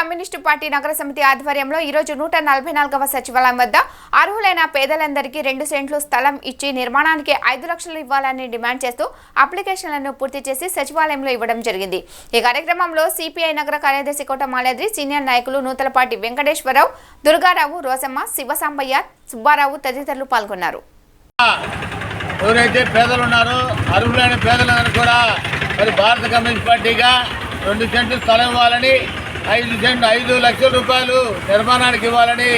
Communist party నగర సమితి ఆధ్వర్యంలో ఈ రోజు 144వ సచివాలయం వద్ద అర్హులైన పేదలందరికీ 2 సెంట్లు స్థలం ఇచ్చి నిర్మాణానికి 5 లక్షలు ఇవ్వాలని డిమాండ్ చేస్తూ అప్లికేషన్లను పూర్తి చేసి సచివాలయంలో ఇవ్వడం జరిగింది। ఈ కార్యక్రమంలో సిపిఐ నగర కార్యదర్శి కోట మాలాద్రి, సీనియర్ నాయకులు నూతలపాటి వెంకటేశ్వరరావు, దుర్గారావు, రోసమ్మ, శివసాంబయ్య, సుబ్బారావు తదితరులు పాల్గొన్నారు। ఎవరైతే పేదలు ఉన్నారో అర్హులైన పేదలందరూ కూడా మరి భారత కమ్యూనిస్ట్ పార్టీగా 2 సెంట్లు స్థలం ఇవ్వాలని, 5 లక్షల రూపాయలు నిర్మాణానికి ఇవ్వాలని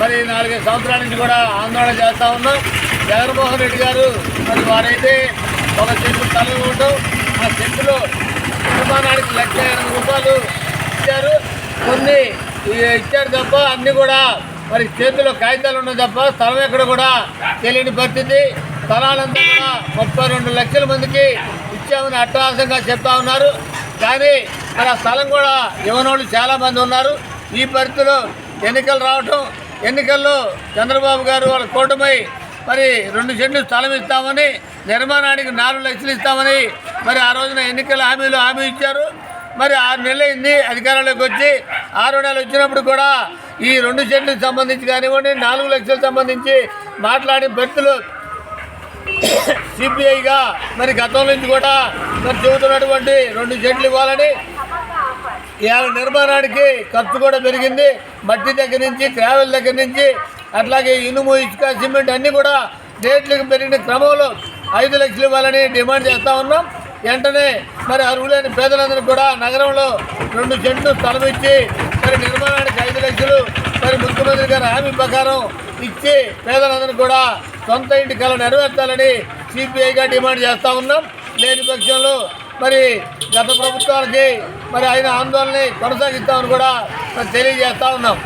మరి 4 సంవత్సరాల నుంచి కూడా ఆందోళన చేస్తూ ఉన్నాం। జగన్మోహన్ రెడ్డి గారు మరి వారైతే 1 సెంటు స్థలం ఇవ్వడం, ఆ సెంటులో నిర్మాణానికి 1,80,000 రూపాయలు ఇచ్చారు। కొన్ని ఇచ్చారు తప్ప అన్నీ కూడా మరి చేతిలో కాగితాలు ఉన్నాయి తప్ప స్థలం ఎక్కడ కూడా తెలియని పరిస్థితి। స్థలాలంతా కూడా 32 లక్షల మందికి ఇచ్చామని అట్టహాసంగా చెప్తా ఉన్నారు। కానీ మరి ఆ స్థలం కూడా ఇవ్వనోళ్ళు చాలామంది ఉన్నారు। ఈ పరిస్థితిలో ఎన్నికలు రావటం, ఎన్నికల్లో చంద్రబాబు గారు వాళ్ళ కూటమి మరి 2 సెంట్లు స్థలం ఇస్తామని, నిర్మాణానికి 4 లక్షలు ఇస్తామని మరి ఆ రోజున ఎన్నికల హామీ ఇచ్చారు। మరి 6 నెలలు అయింది అధికారంలోకి వచ్చి, 6 నెలలు వచ్చినప్పుడు కూడా ఈ 2 సెంట్లకు సంబంధించి కానివ్వండి, 4 లక్షలకు సంబంధించి మాట్లాడి బెర్తులు సిపిఐగా మరి గతం నుంచి కూడా మరి చెబుతున్నటువంటి 2 సెంట్లు ఇవ్వాలని, ఇవాళ నిర్మాణానికి ఖర్చు కూడా పెరిగింది। మట్టి దగ్గర నుంచి, గ్రావెల్ దగ్గర నుంచి, అట్లాగే ఇనుము, ఇసుక, సిమెంట్ అన్నీ కూడా రేట్లకు పెరిగిన క్రమంలో 5 లక్షలు ఇవ్వాలని డిమాండ్ చేస్తూ ఉన్నాం। వెంటనే మరి అర్హులైన పేదలందరూ కూడా నగరంలో 2 సెంట్లు స్థలం ఇచ్చి మరి నిర్మాణానికి 5 లక్షలు మరి ముఖ్యమంత్రి గారి హామీ ప్రకారం ఇచ్చి పేదలందరూ కూడా సొంత ఇంటి కళ నెరవేర్చాలని సిపిఐగా డిమాండ్ చేస్తూ ఉన్నాం। లేని పక్షంలో మరి గత ప్రభుత్వాలకి మరి ఆయన ఆందోళన కొనసాగిస్తామని కూడా తెలియజేస్తూ ఉన్నాం।